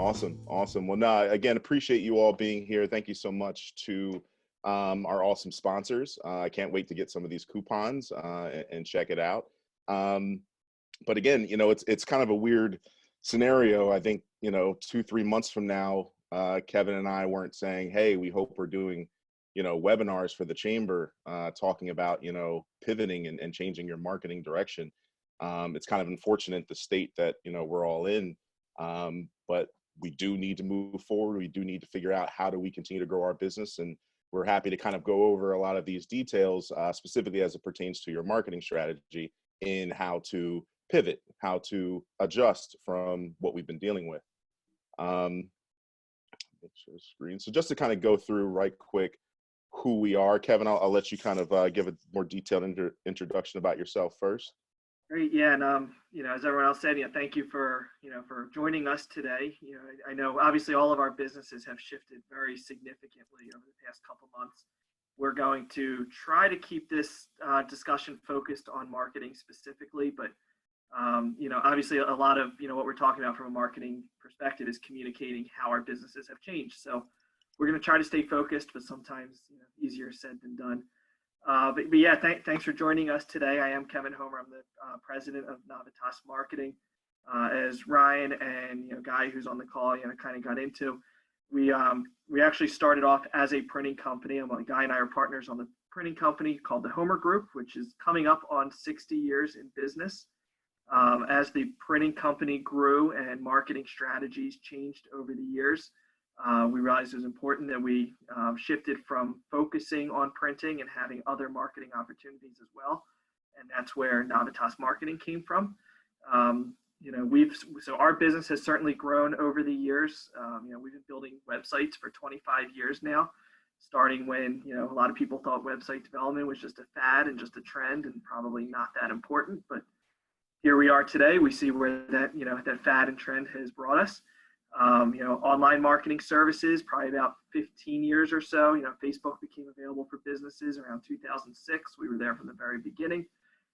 Awesome. Awesome. Well, no, again, appreciate you all being here. Thank you so much to our awesome sponsors. I can't wait to get some of these coupons and check it out. Um, but again, it's kind of a weird scenario. I think, 2-3 months from now, Kevin and I weren't saying, hey, we hope we're doing, webinars for the chamber, talking about, pivoting and changing your marketing direction. It's kind of unfortunate the state that, we're all in. But we do need to move forward. We do need to figure out how do we continue to grow our business. And we're happy to kind of go over a lot of these details, specifically as it pertains to your marketing strategy in how to pivot, how to adjust from what we've been dealing with. Share screen. So just to kind of go through right quick who we are, Kevin, I'll let you kind of give a more detailed introduction about yourself first. Great. Yeah. And, as everyone else said, thank you for joining us today. I know obviously all of our businesses have shifted very significantly over the past couple months. We're going to try to keep this discussion focused on marketing specifically, but, obviously a lot of, what we're talking about from a marketing perspective is communicating how our businesses have changed. So we're going to try to stay focused, but sometimes, easier said than done. But yeah, thanks for joining us today. I am Kevin Homer. I'm the president of Navitas Marketing. As Ryan and Guy, who's on the call, kind of got into, we actually started off as a printing company. Guy and I are partners on the printing company called the Homer Group, which is coming up on 60 years in business. As the printing company grew and marketing strategies changed over the years, we realized it was important that we shifted from focusing on printing and having other marketing opportunities as well. And that's where Navitas Marketing came from. So our business has certainly grown over the years. We've been building websites for 25 years now, starting when, a lot of people thought website development was just a fad and just a trend and probably not that important. But here we are today. We see where that, that fad and trend has brought us. Online marketing services, probably about 15 years or so. Facebook became available for businesses around 2006. We were there from the very beginning.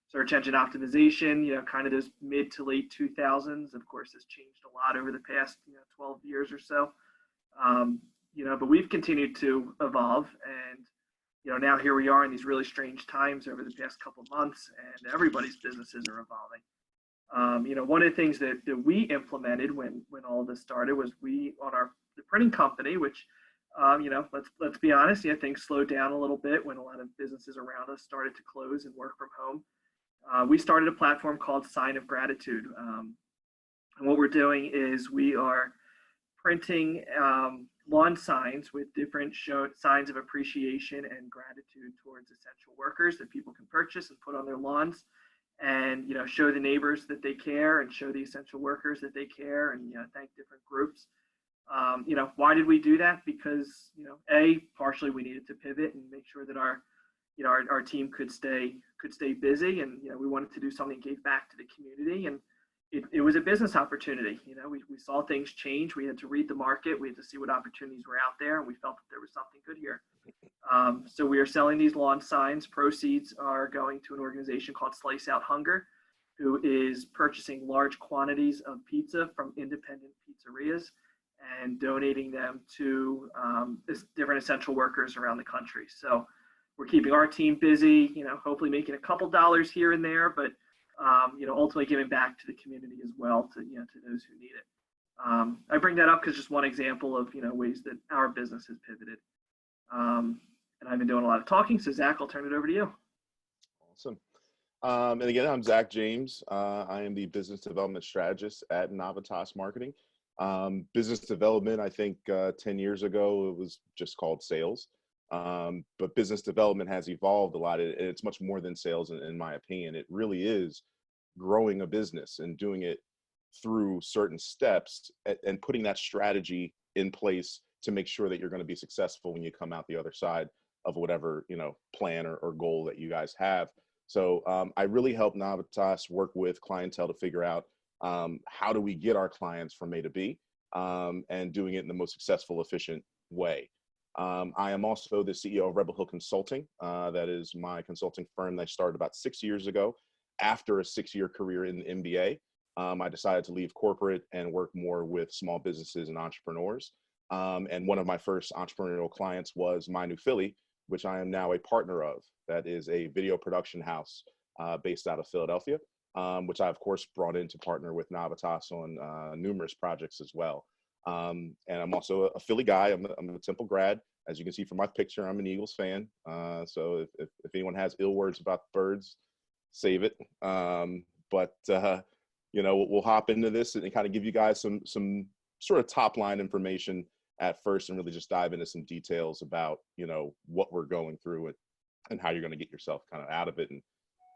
Search engine optimization, kind of those mid to late 2000s, of course, has changed a lot over the past, 12 years or so. But we've continued to evolve, and, now here we are in these really strange times over the past couple of months, and everybody's businesses are evolving. One of the things that we implemented when all of this started was the printing company, which, let's be honest, things slowed down a little bit when a lot of businesses around us started to close and work from home. We started a platform called Sign of Gratitude. And what we're doing is we are printing lawn signs with different signs of appreciation and gratitude towards essential workers that people can purchase and put on their lawns. And show the neighbors that they care and show the essential workers that they care, and thank different groups. Why did we do that? Because partially we needed to pivot and make sure that our team could stay busy, and we wanted to do something that gave back to the community, and it was a business opportunity. We saw things change. We had to read the market. We had to see what opportunities were out there, and we felt that there was something good here. So we are selling these lawn signs. Proceeds are going to an organization called Slice Out Hunger, who is purchasing large quantities of pizza from independent pizzerias and donating them to different essential workers around the country. So we're keeping our team busy, hopefully making a couple dollars here and there, but ultimately giving back to the community as well, to those who need it. I bring that up because just one example of ways that our business has pivoted. And I've been doing a lot of talking, so Zach, I'll turn it over to you. Awesome. And again, I'm Zach James. I am the business development strategist at Navitas Marketing. Business development, I think 10 years ago, it was just called sales. But business development has evolved a lot. It's much more than sales, in my opinion. It really is growing a business and doing it through certain steps and putting that strategy in place to make sure that you're going to be successful when you come out the other side of whatever, plan or goal that you guys have. So I really help Navitas work with clientele to figure out how do we get our clients from A to B and doing it in the most successful, efficient way. I am also the CEO of Rebel Hill Consulting. That is my consulting firm that I started about 6 years ago after a 6-year career in the MBA. I decided to leave corporate and work more with small businesses and entrepreneurs. And one of my first entrepreneurial clients was My New Philly, which I am now a partner of. That is a video production house based out of Philadelphia, which I, of course, brought in to partner with Navitas on numerous projects as well. And I'm also a Philly guy. I'm a Temple grad. As you can see from my picture, I'm an Eagles fan. So if anyone has ill words about the birds, save it. But we'll hop into this and kind of give you guys some sort of top line information at first, and really just dive into some details about what we're going through and how you're going to get yourself kind of out of it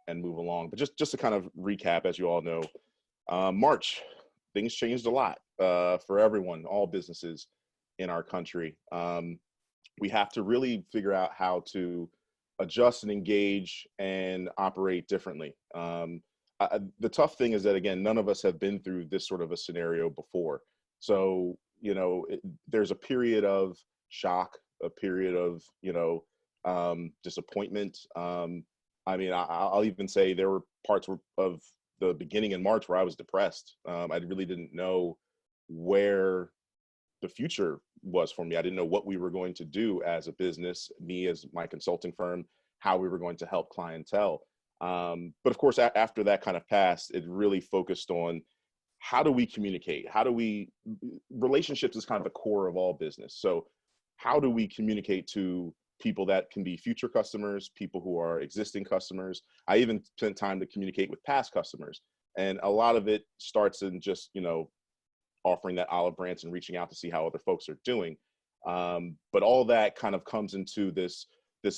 and move along. But just to kind of recap, as you all know, March, things changed a lot for everyone, all businesses in our country. We have to really figure out how to adjust and engage and operate differently. The tough thing is that, again, none of us have been through this sort of a scenario before. So, there's a period of shock, a period of, disappointment. I'll even say there were parts of the beginning in March where I was depressed. I really didn't know where the future was for me. I didn't know what we were going to do as a business, me as my consulting firm, how we were going to help clientele. But of course, after that kind of passed, it really focused on how do we communicate? Relationships is kind of the core of all business. So how do we communicate to people that can be future customers, people who are existing customers? I even spent time to communicate with past customers. And a lot of it starts in just, offering that olive branch and reaching out to see how other folks are doing. But all that kind of comes into this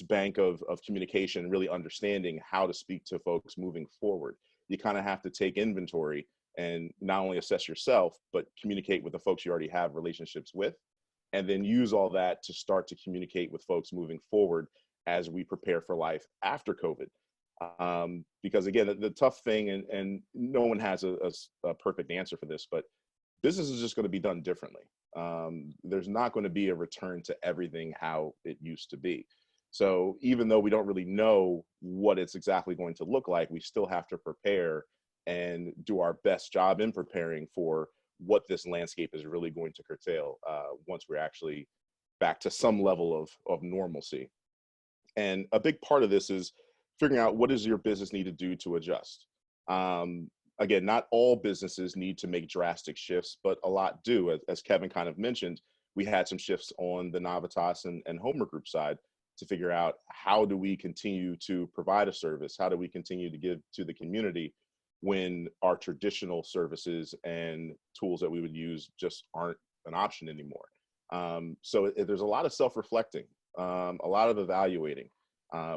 bank of communication, really understanding how to speak to folks moving forward. You kind of have to take inventory and not only assess yourself, but communicate with the folks you already have relationships with, and then use all that to start to communicate with folks moving forward as we prepare for life after COVID. Because again, the tough thing, and no one has a perfect answer for this, but business is just going to be done differently. There's not going to be a return to everything how it used to be. So even though we don't really know what it's exactly going to look like, we still have to prepare and do our best job in preparing for what this landscape is really going to curtail once we're actually back to some level of normalcy. And a big part of this is figuring out what does your business need to do to adjust. Again, not all businesses need to make drastic shifts, but a lot do. As Kevin kind of mentioned, we had some shifts on the Navitas and Homer Group side to figure out how do we continue to provide a service? How do we continue to give to the community when our traditional services and tools that we would use just aren't an option anymore? So there's a lot of self-reflecting, a lot of evaluating.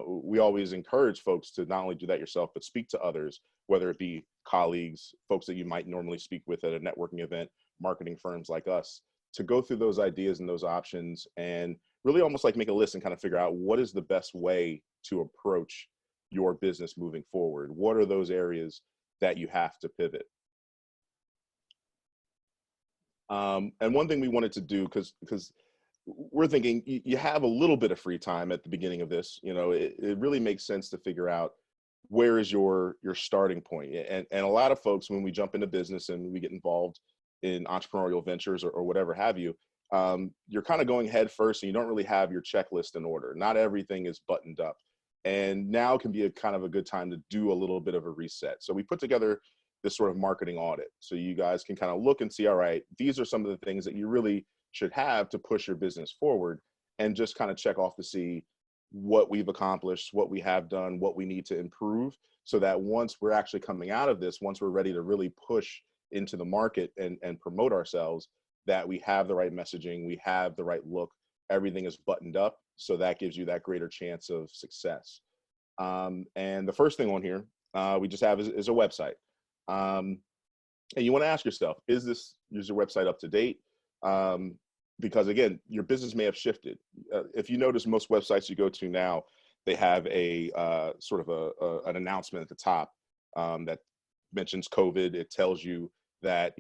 We always encourage folks to not only do that yourself, but speak to others, whether it be colleagues, folks that you might normally speak with at a networking event, marketing firms like us, to go through those ideas and those options and really almost like make a list and kind of figure out what is the best way to approach your business moving forward. What are those areas that you have to pivot? And one thing we wanted to do, because we're thinking you have a little bit of free time at the beginning of this, it really makes sense to figure out where is your starting point. And a lot of folks, when we jump into business and we get involved in entrepreneurial ventures or whatever have you, you're kind of going head first and you don't really have your checklist in order. Not everything is buttoned up. And now can be a kind of a good time to do a little bit of a reset. So we put together this sort of marketing audit. So you guys can kind of look and see, all right, these are some of the things that you really should have to push your business forward, and just kind of check off to see what we've accomplished, what we have done, what we need to improve, so that once we're actually coming out of this, once we're ready to really push into the market and promote ourselves, that we have the right messaging, we have the right look, everything is buttoned up. So that gives you that greater chance of success. And the first thing on here we just have is a website. And you want to ask yourself, is your website up to date? Because again, your business may have shifted. If you notice, most websites you go to now, they have a sort of an announcement at the top that mentions COVID. It tells you that,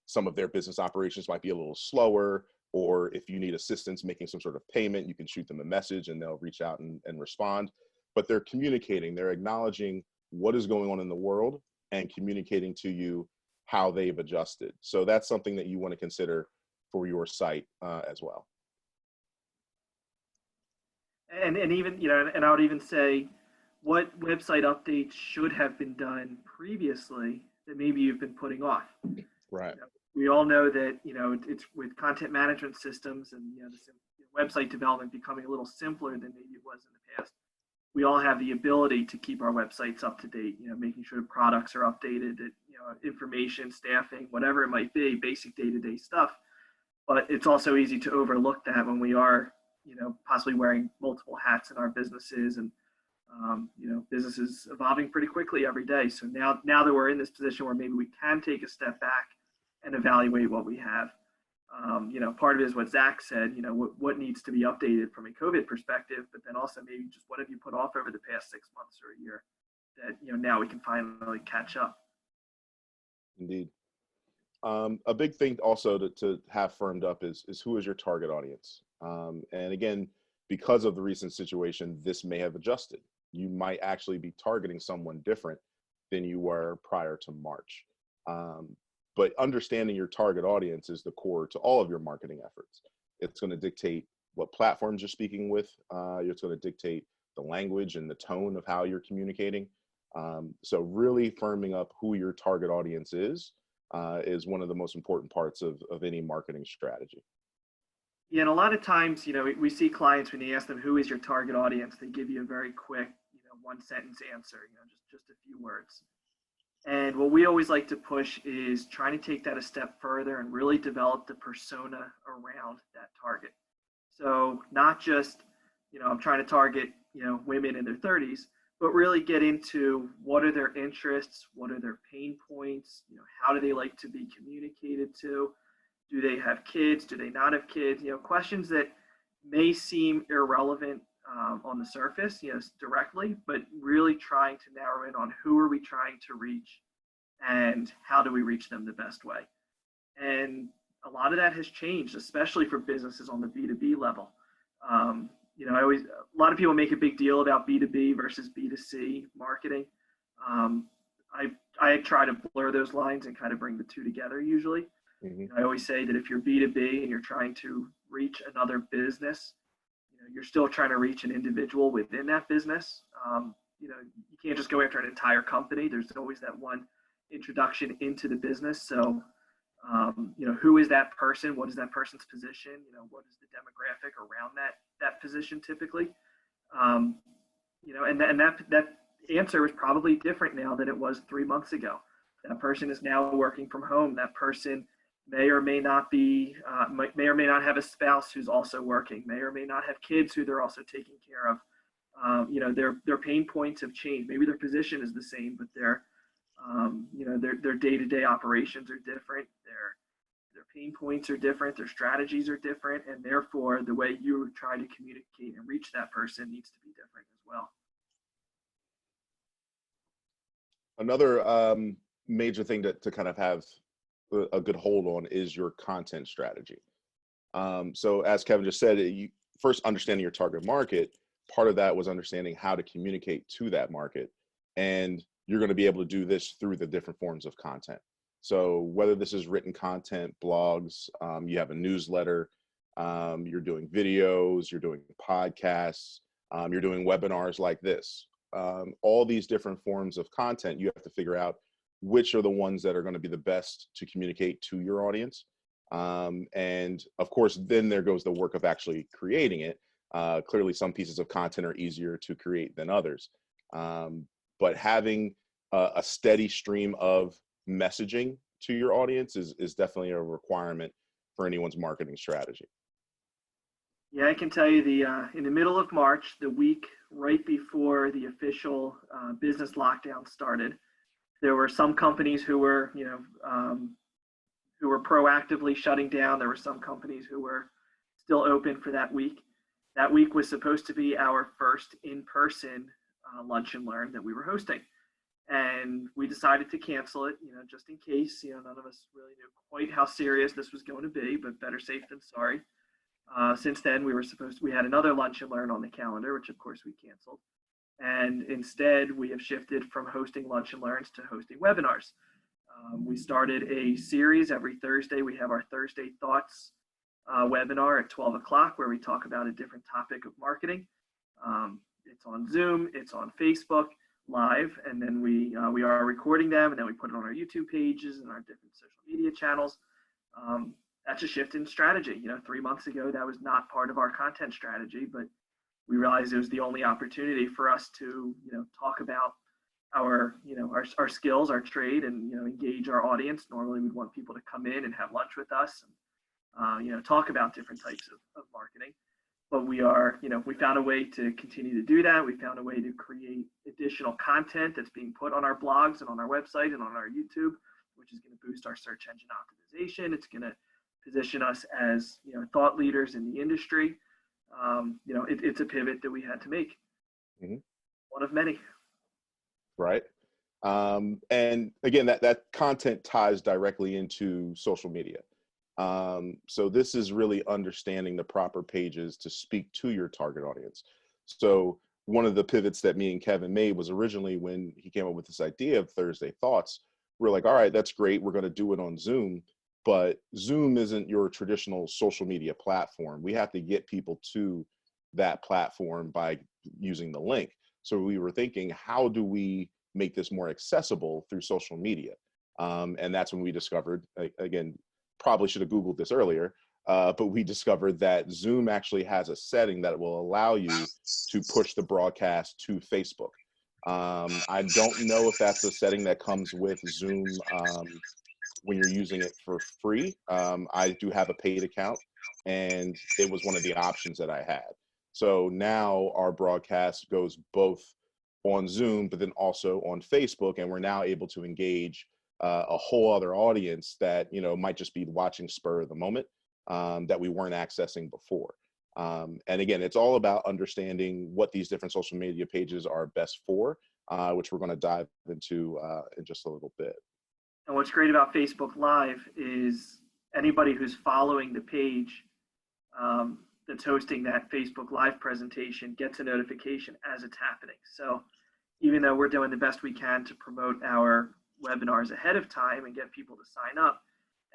some of their business operations might be a little slower, or if you need assistance making some sort of payment, you can shoot them a message and they'll reach out and respond. But they're communicating, they're acknowledging what is going on in the world and communicating to you how they've adjusted. So that's something that you want to consider for your site as well. And even, and I would even say what website updates should have been done previously that maybe you've been putting off. Right. We all know that, it's with content management systems and, this website development becoming a little simpler than maybe it was in the past. We all have the ability to keep our websites up to date, making sure products are updated, that, information, staffing, whatever it might be, basic day-to-day stuff. But it's also easy to overlook that when we are, possibly wearing multiple hats in our businesses, and, businesses evolving pretty quickly every day. So now that we're in this position where maybe we can take a step back and evaluate what we have. Part of it is what Zach said, what needs to be updated from a COVID perspective, but then also maybe just what have you put off over the past 6 months or a year that, now we can finally catch up. Indeed. A big thing also to have firmed up is who is your target audience? And again, because of the recent situation, this may have adjusted. You might actually be targeting someone different than you were prior to March. But understanding your target audience is the core to all of your marketing efforts. It's going to dictate what platforms you're speaking with. It's going to dictate the language and the tone of how you're communicating. So really firming up who your target audience is one of the most important parts of any marketing strategy. Yeah, and a lot of times, we see clients when you ask them, who is your target audience, they give you a very quick, one sentence answer, just a few words. And what we always like to push is trying to take that a step further and really develop the persona around that target. So not just, I'm trying to target, women in their 30s, but really get into what are their interests, what are their pain points, how do they like to be communicated to? Do they have kids? Do they not have kids? Questions that may seem irrelevant on the surface, directly, but really trying to narrow in on who are we trying to reach and how do we reach them the best way. And a lot of that has changed, especially for businesses on the B2B level. A lot of people make a big deal about B2B versus B2C marketing. I try to blur those lines and kind of bring the two together usually. Mm-hmm. I always say that if you're B2B and you're trying to reach another business, you're still trying to reach an individual within that business. You can't just go after an entire company. There's always that one introduction into the business. So, who is that person? What is that person's position? What is the demographic around that position typically? And that answer is probably different now than it was 3 months ago. That person is now working from home. That person may or may not have a spouse who's also working, may or may not have kids who they're also taking care of. Their pain points have changed. Maybe their position is the same, but their day-to-day operations are different. Their pain points are different. Their strategies are different, and therefore the way you try to communicate and reach that person needs to be different as well. Another major thing to kind of have a good hold on is your content strategy. So as Kevin just said, you first understanding your target market. Part of that was understanding how to communicate to that market, and you're going to be able to do this through the different forms of content. So whether this is written content, blogs, you have a newsletter, you're doing videos, you're doing podcasts, you're doing webinars like this. All these different forms of content, you have to figure out which are the ones that are going to be the best to communicate to your audience. And of course, then there goes the work of actually creating it. Clearly, some pieces of content are easier to create than others. But having a steady stream of messaging to your audience is definitely a requirement for anyone's marketing strategy. Yeah, I can tell you in the middle of March, the week right before the official business lockdown started, there were some companies who were, who were proactively shutting down. There were some companies who were still open for that week. That week was supposed to be our first in-person lunch and learn that we were hosting. And we decided to cancel it, just in case, none of us really knew quite how serious this was going to be, but better safe than sorry. Since then, we had another lunch and learn on the calendar, which of course we canceled. And instead, we have shifted from hosting lunch and learns to hosting webinars. We started a series every Thursday. We have our Thursday Thoughts webinar at 12 o'clock where we talk about a different topic of marketing. It's on Zoom, it's on Facebook Live, and then we are recording them, and then we put it on our YouTube pages and our different social media channels. That's a shift in strategy. 3 months ago, that was not part of our content strategy, but we realized it was the only opportunity for us to, talk about our skills, our trade, and, engage our audience. Normally we'd want people to come in and have lunch with us and, talk about different types of marketing. But we found a way to continue to do that. We found a way to create additional content that's being put on our blogs and on our website and on our YouTube, which is going to boost our search engine optimization. It's going to position us as, thought leaders in the industry. It's a pivot that we had to make. Mm-hmm. One of many. Right. And again, that content ties directly into social media. So this is really understanding the proper pages to speak to your target audience. So one of the pivots that me and Kevin made was originally when he came up with this idea of Thursday Thoughts, we're like, all right, that's great. We're going to do it on Zoom, but Zoom isn't your traditional social media platform. We have to get people to that platform by using the link. So we were thinking, how do we make this more accessible through social media? And that's when we discovered, again, probably should have Googled this earlier, but we discovered that Zoom actually has a setting that will allow you to push the broadcast to Facebook. I don't know if that's the setting that comes with Zoom when you're using it for free. I do have a paid account, and it was one of the options that I had. So now our broadcast goes both on Zoom, but then also on Facebook, and we're now able to engage a whole other audience that, might just be watching spur of the moment that we weren't accessing before. And again, it's all about understanding what these different social media pages are best for, which we're going to dive into in just a little bit. And what's great about Facebook Live is anybody who's following the page that's hosting that Facebook Live presentation gets a notification as it's happening. So even though we're doing the best we can to promote our webinars ahead of time and get people to sign up,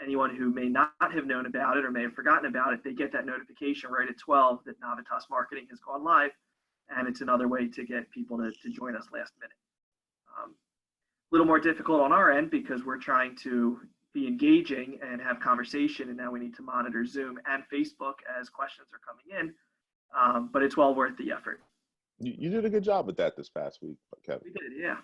anyone who may not have known about it or may have forgotten about it, they get that notification right at 12 that Navitas Marketing has gone live, and it's another way to get people to join us last minute. A little more difficult on our end because we're trying to be engaging and have conversation, and now we need to monitor Zoom and Facebook as questions are coming in, but it's well worth the effort. You did a good job with that this past week, Kevin. We did, yeah.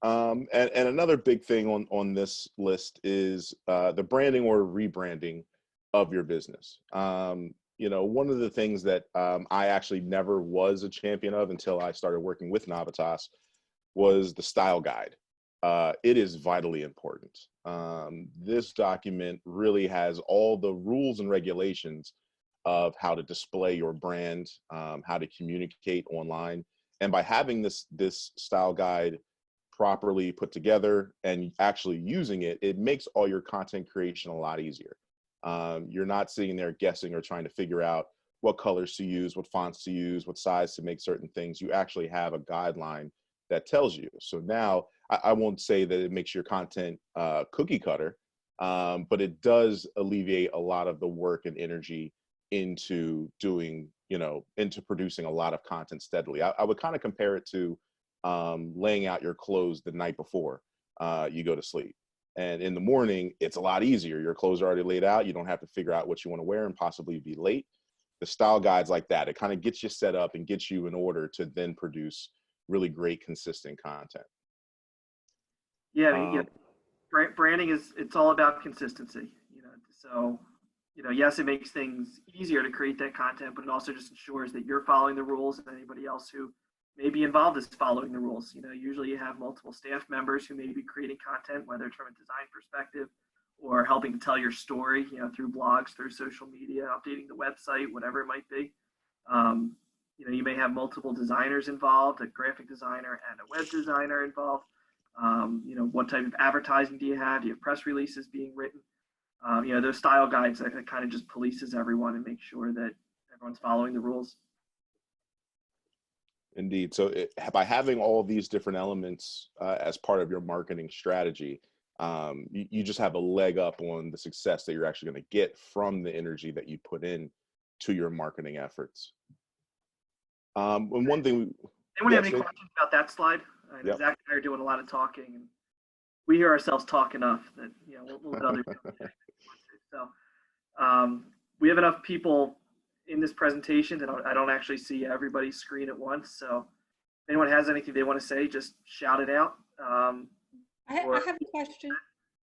And another big thing on this list is the branding or rebranding of your business. One of the things that I actually never was a champion of until I started working with Navitas was the style guide. It is vitally important. This document really has all the rules and regulations of how to display your brand, how to communicate online. And by having this style guide properly put together and actually using it, it makes all your content creation a lot easier. You're not sitting there guessing or trying to figure out what colors to use, what fonts to use, what size to make certain things. You actually have a guideline that tells you. So now I won't say that it makes your content cookie cutter, but it does alleviate a lot of the work and energy into doing, into producing a lot of content steadily. I would kind of compare it to laying out your clothes the night before you go to sleep. And in the morning, it's a lot easier. Your clothes are already laid out. You don't have to figure out what you want to wear and possibly be late. The style guides like that, it kind of gets you set up and gets you in order to then produce really great, consistent content. Yeah, branding it's all about consistency. So yes, it makes things easier to create that content, but it also just ensures that you're following the rules and anybody else who may be involved is following the rules. Usually you have multiple staff members who may be creating content, whether it's from a design perspective or helping to tell your story, through blogs, through social media, updating the website, whatever it might be. You may have multiple designers involved, a graphic designer and a web designer involved. What type of advertising do you have? Do you have press releases being written? Those style guides that kind of just polices everyone and make sure that everyone's following the rules. Indeed. So by having all of these different elements as part of your marketing strategy, you just have a leg up on the success that you're actually going to get from the energy that you put in to your marketing efforts. And one thing, Anyone have any questions about that slide? I know Yep. Zach and I are doing a lot of talking, and we hear ourselves talk enough that we'll let others do it. So we have enough people in this presentation that I don't actually see everybody's screen at once. So if anyone has anything they want to say, just shout it out. I have a question.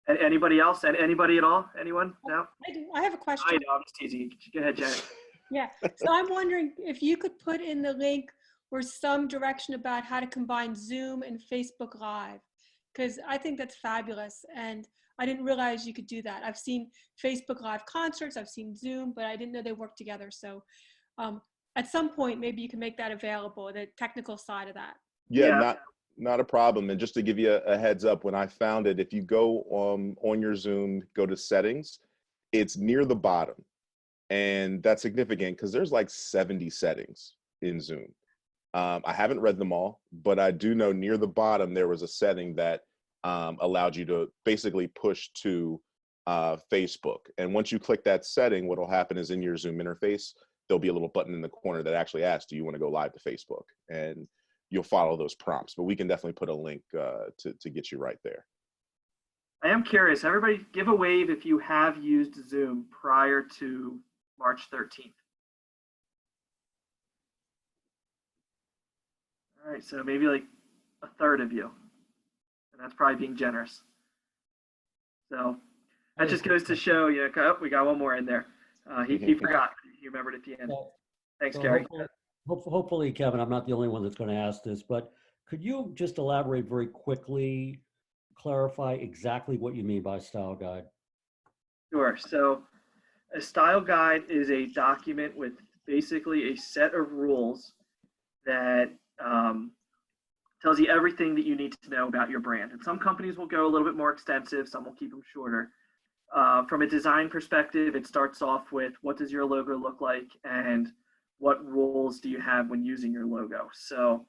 And anybody else? And anybody at all? Anyone? No? I do. I have a question. I know, I'm just teasing. Go ahead, Janet. Yeah. So I'm wondering if you could put in the link or some direction about how to combine Zoom and Facebook Live, because I think that's fabulous. And I didn't realize you could do that. I've seen Facebook Live concerts, I've seen Zoom, but I didn't know they work together. So at some point, maybe you can make that available, the technical side of that. Yeah. Not a problem. And just to give you a heads up, when I found it, if you go on your Zoom, go to settings, it's near the bottom. And that's significant because there's like 70 settings in Zoom. I haven't read them all, but I do know near the bottom, there was a setting that allowed you to basically push to Facebook. And once you click that setting, what will happen is in your Zoom interface, there'll be a little button in the corner that actually asks, do you want to go live to Facebook? And you'll follow those prompts, but we can definitely put a link to get you right there. I am curious, everybody give a wave if you have used Zoom prior to March 13th. All right, so maybe like a third of you, and that's probably being generous. So that just goes to show you, oh, we got one more in there. He forgot, he remembered at the end. Thanks, Gary. Hopefully, Kevin, I'm not the only one that's going to ask this, but could you just elaborate very quickly, clarify exactly what you mean by style guide? Sure. So a style guide is a document with basically a set of rules that tells you everything that you need to know about your brand. And some companies will go a little bit more extensive, some will keep them shorter. From a design perspective, it starts off with what does your logo look like and what rules do you have when using your logo. So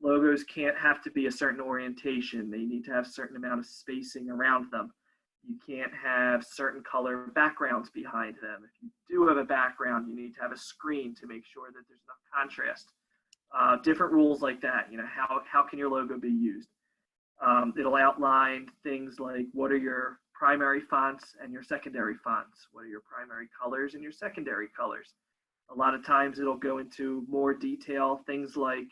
logos can't have to be a certain orientation. They need to have a certain amount of spacing around them. You can't have certain color backgrounds behind them. If you do have a background, you need to have a screen to make sure that there's enough contrast. Different rules like that. How can your logo be used? It'll outline things like what are your primary fonts and your secondary fonts? What are your primary colors and your secondary colors? A lot of times it'll go into more detail, things like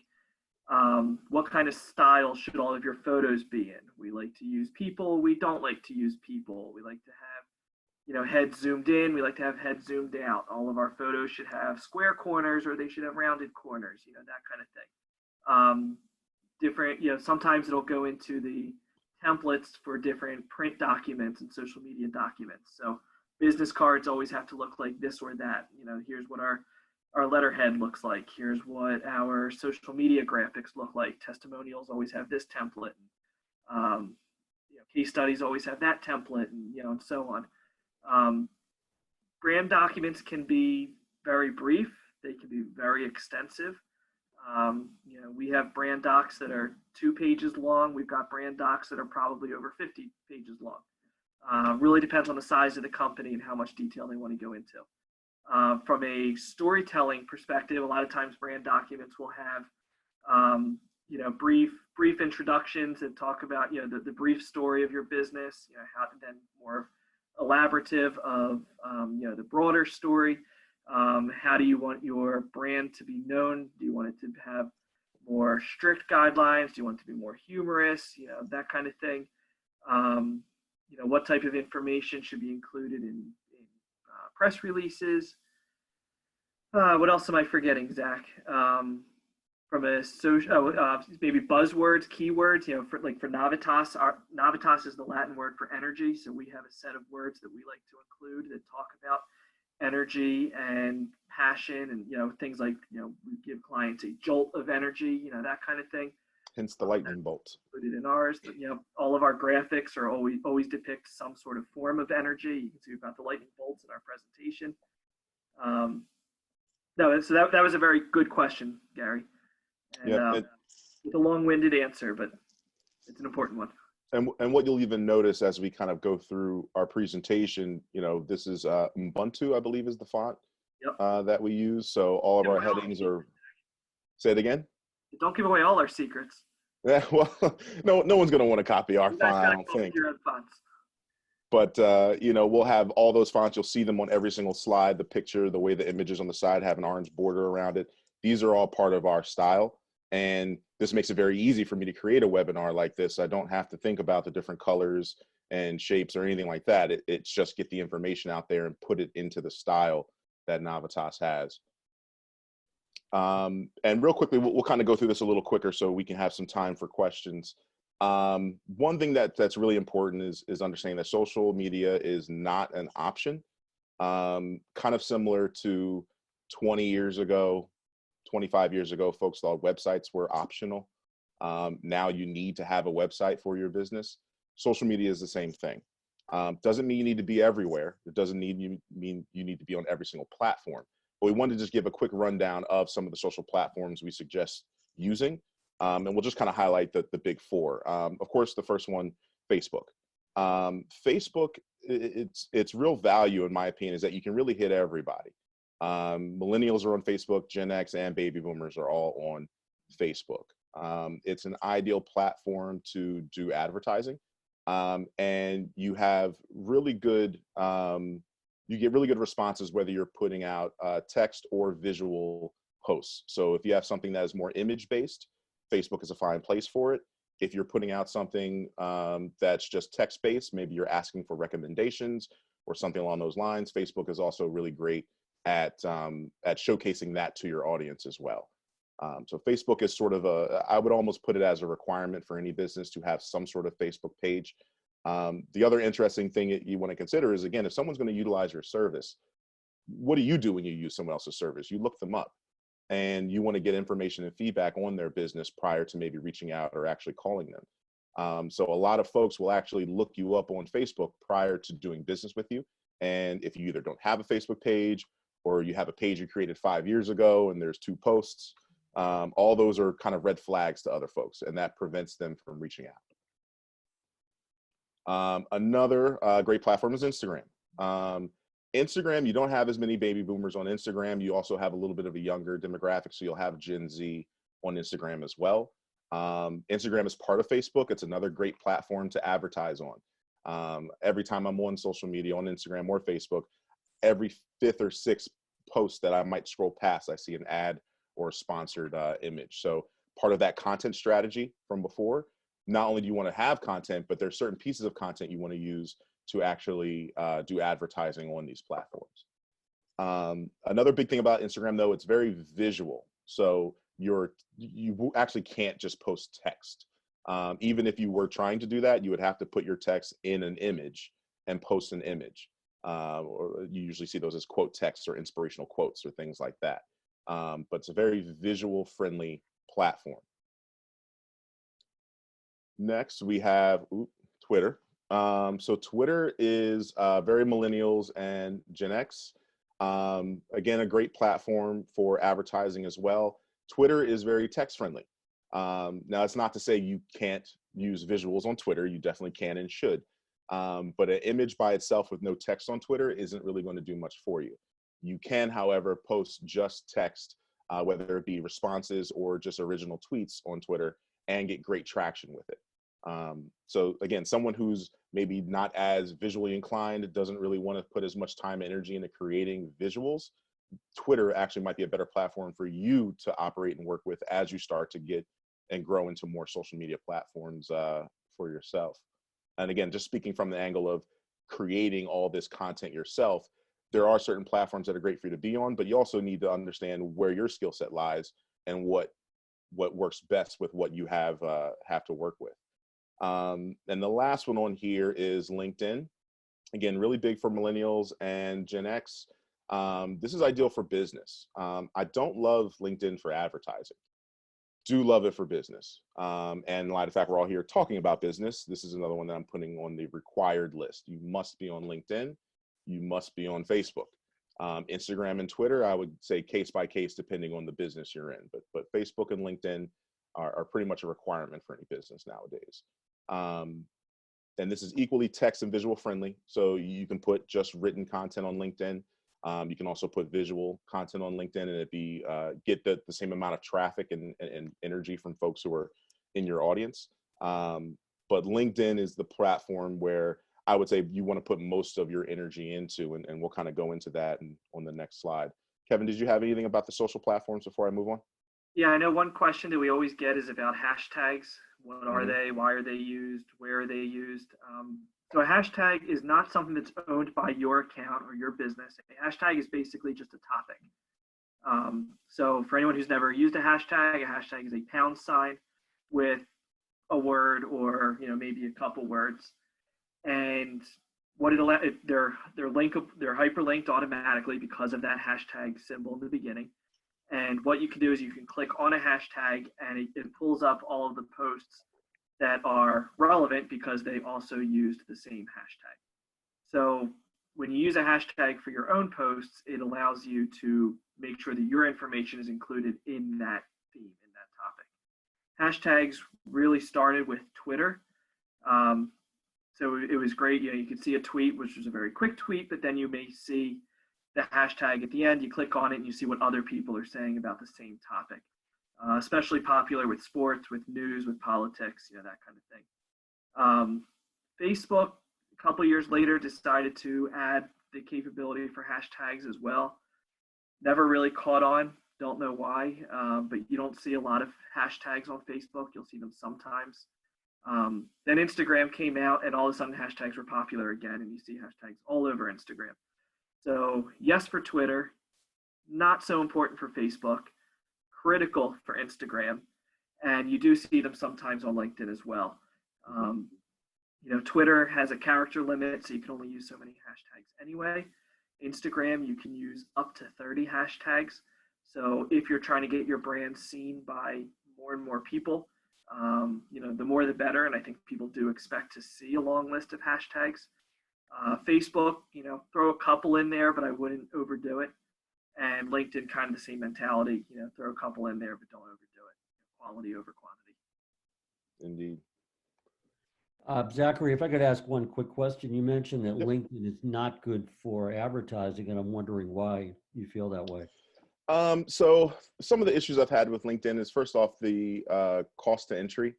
what kind of style should all of your photos be in? We like to use people. We don't like to use people. We like to have, head zoomed in. We like to have head zoomed out. All of our photos should have square corners or they should have rounded corners, that kind of thing. Different, sometimes it'll go into the templates for different print documents and social media documents. So business cards always have to look like this or that. Here's what our letterhead looks like. Here's what our social media graphics look like. Testimonials always have this template. Case studies always have that template, and so on. Brand documents can be very brief. They can be very extensive. We have brand docs that are 2 pages long. We've got brand docs that are probably over 50 pages long. Really depends on the size of the company and how much detail they want to go into. From a storytelling perspective, a lot of times brand documents will have, brief introductions that talk about, the brief story of your business, how then more elaborative of, the broader story. How do you want your brand to be known? Do you want it to have more strict guidelines? Do you want it to be more humorous? That kind of thing. What type of information should be included in press releases? What else am I forgetting, Zach? From a social, maybe buzzwords, keywords. For Navitas, Navitas is the Latin word for energy. So we have a set of words that we like to include that talk about energy and passion, and things like we give clients a jolt of energy, that kind of thing. Hence the lightning bolt. Included in ours, but all of our graphics are always depict some sort of form of energy. You can see about the lightning bolts in our presentation. No, so that was a very good question, Gary. And Yeah. it's a long-winded answer, but it's an important one. And what you'll even notice as we kind of go through our presentation, this is Ubuntu, I believe, is the font that we use. So all of our headings are. Say it again. Don't give away all our secrets. Yeah, well, no one's going to want to copy our font, I don't think. Your own fonts. But we'll have all those fonts. You'll see them on every single slide. The picture, the way the images on the side have an orange border around it. These are all part of our style. And this makes it very easy for me to create a webinar like this. I don't have to think about the different colors and shapes or anything like that. It's just get the information out there and put it into the style that Navitas has. And real quickly, we'll kind of go through this a little quicker so we can have some time for questions. One thing that's really important is understanding that social media is not an option. Kind of similar to 20 years ago, 25 years ago, folks thought websites were optional. Now you need to have a website for your business. Social media is the same thing. Doesn't mean you need to be everywhere. It doesn't mean you need to be on every single platform. But we wanted to just give a quick rundown of some of the social platforms we suggest using. And we'll just kind of highlight the big four. Of course, the first one, Facebook. Facebook, its real value, in my opinion, is that you can really hit everybody. Millennials are on Facebook, Gen X and baby boomers are all on Facebook. It's an ideal platform to do advertising. And you have really good, you get really good responses whether you're putting out text or visual posts. So if you have something that is more image-based, Facebook is a fine place for it. If you're putting out something that's just text-based, maybe you're asking for recommendations or something along those lines, Facebook is also really great at showcasing that to your audience as well. So Facebook is sort of I would almost put it as a requirement for any business to have some sort of Facebook page. The other interesting thing that you want to consider is, again, if someone's going to utilize your service, what do you do when you use someone else's service? You look them up and you want to get information and feedback on their business prior to maybe reaching out or actually calling them. So a lot of folks will actually look you up on Facebook prior to doing business with you. And if you either don't have a Facebook page or you have a page you created 5 years ago and there's 2 posts, all those are kind of red flags to other folks, and that prevents them from reaching out. Another great platform is Instagram. Instagram, you don't have as many baby boomers on Instagram. You also have a little bit of a younger demographic, so you'll have Gen Z on Instagram as well. Instagram is part of Facebook. It's another great platform to advertise on. Every time I'm on social media, on Instagram or Facebook, every 5th or 6th post that I might scroll past, I see an ad or a sponsored image. So part of that content strategy from before, not only do you want to have content, but there's certain pieces of content you want to use to actually do advertising on these platforms. Another big thing about Instagram, though, it's very visual. So you actually can't just post text. Even if you were trying to do that, you would have to put your text in an image and post an image. Or you usually see those as quote texts or inspirational quotes or things like that. But it's a very visual friendly platform. Next, we have Twitter. So Twitter is very millennials and Gen X. Again, a great platform for advertising as well. Twitter is very text friendly. Now, it's not to say you can't use visuals on Twitter. You definitely can and should. But an image by itself with no text on Twitter isn't really going to do much for you. You can, however, post just text, whether it be responses or just original tweets on Twitter, and get great traction with it. So again, someone who's maybe not as visually inclined, doesn't really want to put as much time and energy into creating visuals, Twitter actually might be a better platform for you to operate and work with as you start to get and grow into more social media platforms for yourself. And again, just speaking from the angle of creating all this content yourself, there are certain platforms that are great for you to be on, but you also need to understand where your skill set lies and what works best with what you have to work with. And the last one on here is LinkedIn. Again, really big for millennials and Gen X. This is ideal for business. I don't love LinkedIn for advertising. Do love it for business. And in light of the fact we're all here talking about business, this is another one that I'm putting on the required list. You must be on LinkedIn. You must be on Facebook. Instagram and Twitter, I would say case by case, depending on the business you're in. But Facebook and LinkedIn are pretty much a requirement for any business nowadays. And this is equally text and visual friendly. So you can put just written content on LinkedIn. You can also put visual content on LinkedIn, and get the same amount of traffic and energy from folks who are in your audience. But LinkedIn is the platform where I would say you want to put most of your energy into, and we'll kind of go into that on the next slide. Kevin, did you have anything about the social platforms before I move on? Yeah, I know one question that we always get is about hashtags. What are they? Why are they used? Where are they used? So a hashtag is not something that's owned by your account or your business. A hashtag is basically just a topic. So for anyone who's never used a hashtag is a pound sign with a word or maybe a couple words. And what they're hyperlinked automatically because of that hashtag symbol in the beginning. And what you can do is you can click on a hashtag and it pulls up all of the posts that are relevant because they also used the same hashtag. So when you use a hashtag for your own posts, it allows you to make sure that your information is included in that theme, in that topic. Hashtags really started with Twitter. So it was great. You could see a tweet, which was a very quick tweet, but then you may see the hashtag at the end. You click on it and you see what other people are saying about the same topic. Especially popular with sports, with news, with politics, that kind of thing. Facebook, a couple years later, decided to add the capability for hashtags as well. Never really caught on. Don't know why, but you don't see a lot of hashtags on Facebook. You'll see them sometimes. Then Instagram came out and all of a sudden hashtags were popular again, and you see hashtags all over Instagram. So yes for Twitter, not so important for Facebook, critical for Instagram, and you do see them sometimes on LinkedIn as well. Twitter has a character limit, so you can only use so many hashtags anyway. Instagram, you can use up to 30 hashtags. So if you're trying to get your brand seen by more and more people, the more the better, and I think people do expect to see a long list of hashtags. Facebook, throw a couple in there, but I wouldn't overdo it. And LinkedIn, kind of the same mentality, throw a couple in there, but don't overdo it. Quality over quantity. Indeed. Zachary, if I could ask one quick question. You mentioned that LinkedIn is not good for advertising, and I'm wondering why you feel that way. So some of the issues I've had with LinkedIn is, first off, the cost to entry.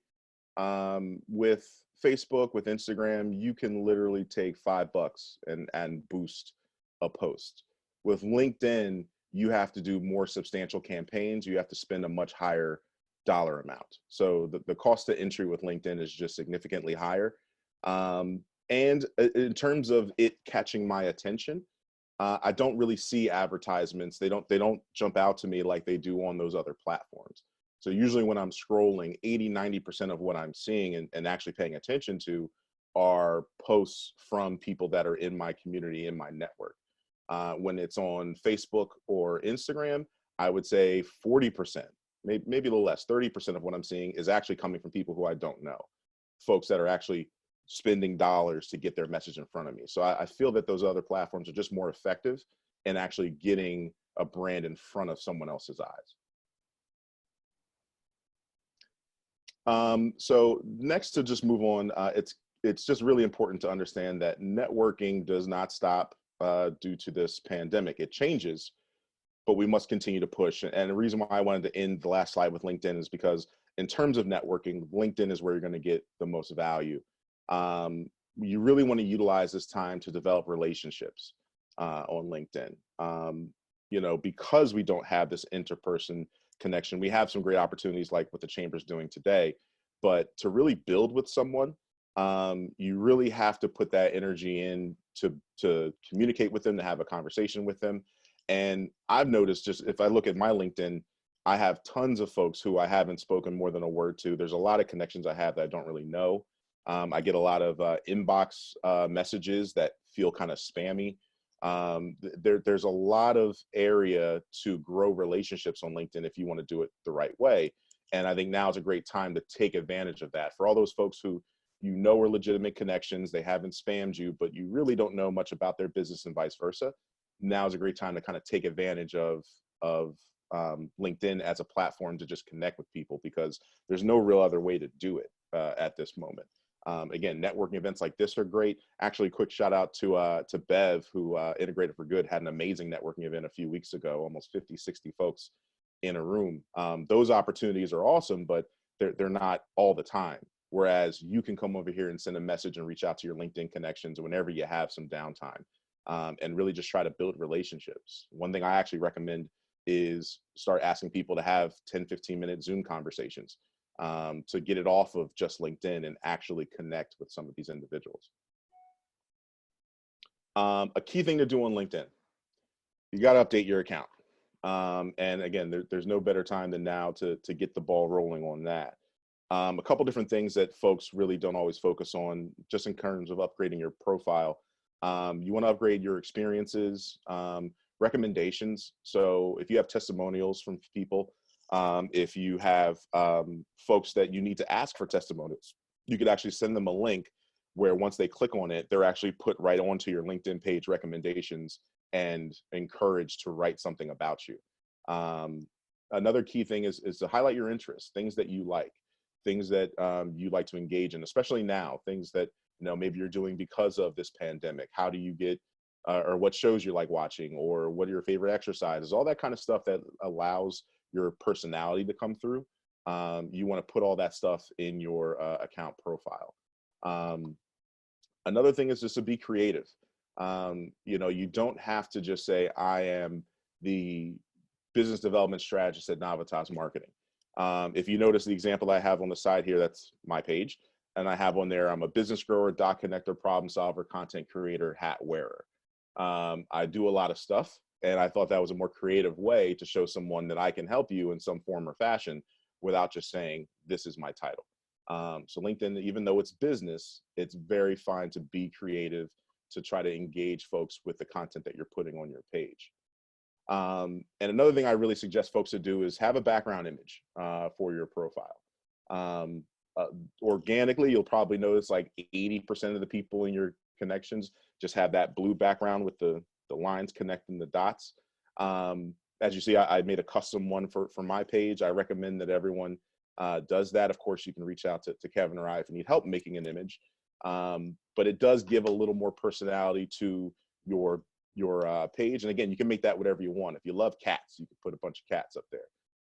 With Facebook, with Instagram, you can literally take $5 and boost a post. With LinkedIn, you have to do more substantial campaigns. You have to spend a much higher dollar amount. So the cost to entry with LinkedIn is just significantly higher. And in terms of it catching my attention, I don't really see advertisements. They don't jump out to me like they do on those other platforms. So usually when I'm scrolling, 80–90% of what I'm seeing and actually paying attention to are posts from people that are in my community, in my network. When it's on Facebook or Instagram, I would say 40%, maybe a little less, 30% of what I'm seeing is actually coming from people who I don't know, folks that are actually spending dollars to get their message in front of me. So I feel that those other platforms are just more effective in actually getting a brand in front of someone else's eyes. So next, to just move on, it's just really important to understand that networking does not stop due to this pandemic. It changes, but we must continue to push. And the reason why I wanted to end the last slide with LinkedIn is because in terms of networking, LinkedIn is where you're going to get the most value. You really want to utilize this time to develop relationships on LinkedIn. Because we don't have this interperson connection, we have some great opportunities like what the Chamber's doing today, but to really build with someone, you really have to put that energy in to communicate with them, to have a conversation with them. And I've noticed, just if I look at my LinkedIn, I have tons of folks who I haven't spoken more than a word to. There's a lot of connections I have that I don't really know. I get a lot of inbox messages that feel kind of spammy. There's a lot of area to grow relationships on LinkedIn if you want to do it the right way. And I think now is a great time to take advantage of that. For all those folks who are legitimate connections, they haven't spammed you, but you really don't know much about their business and vice versa. now is a great time to kind of take advantage of LinkedIn as a platform to just connect with people, because there's no real other way to do it at this moment. Again, networking events like this are great. Actually, quick shout out to Bev, who Integrated for Good had an amazing networking event a few weeks ago, almost 50, 60 folks in a room. Those opportunities are awesome, but they're not all the time. Whereas you can come over here and send a message and reach out to your LinkedIn connections whenever you have some downtime, and really just try to build relationships. One thing I actually recommend is start asking people to have 10, 15-minute Zoom conversations to get it off of just LinkedIn and actually connect with some of these individuals. A key thing to do on LinkedIn, you got to update your account. And again, there's no better time than now to get the ball rolling on that. A couple different things that folks really don't always focus on, just in terms of upgrading your profile. You want to upgrade your experiences, recommendations. So if you have testimonials from people, if you have folks that you need to ask for testimonials, you could actually send them a link where once they click on it, they're actually put right onto your LinkedIn page recommendations and encouraged to write something about you. Another key thing is to highlight your interests, things that you like, things that you like to engage in, especially now, things that maybe you're doing because of this pandemic. How do you get, or what shows you like watching, or what are your favorite exercises, all that kind of stuff that allows your personality to come through. You want to put all that stuff in your account profile. Another thing is just to be creative. You don't have to just say, I am the business development strategist at Navitas Marketing. If you notice the example I have on the side here, that's my page. And I have on there, I'm a business grower, dot connector, problem solver, content creator, hat wearer. I do a lot of stuff, and I thought that was a more creative way to show someone that I can help you in some form or fashion without just saying, this is my title. So LinkedIn, even though it's business, it's very fine to be creative, to try to engage folks with the content that you're putting on your page. And another thing I really suggest folks to do is have a background image for your profile. Organically, you'll probably notice like 80% of the people in your connections just have that blue background with the lines connecting the dots. As you see, I made a custom one for my page. I recommend that everyone does that. Of course, you can reach out to Kevin or I if you need help making an image. But it does give a little more personality to your page. And again, you can make that whatever you want. If you love cats, you can put a bunch of cats up there.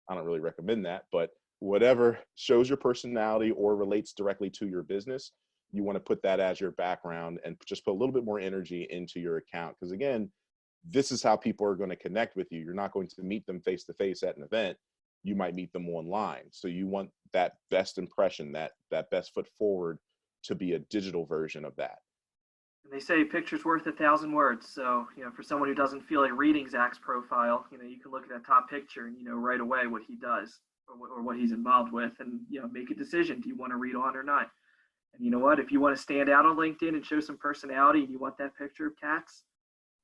I don't really recommend that, but whatever shows your personality or relates directly to your business, you want to put that as your background and just put a little bit more energy into your account. Because again, this is how people are going to connect with you. You're not going to meet them face to face at an event. You might meet them online. So you want that best impression, that best foot forward to be a digital version of that. And they say picture's worth 1,000 words. So, for someone who doesn't feel like reading Zach's profile, you can look at that top picture and, right away what he does or what he's involved with, and, make a decision. Do you want to read on or not? And you know what? If you want to stand out on LinkedIn and show some personality and you want that picture of cats,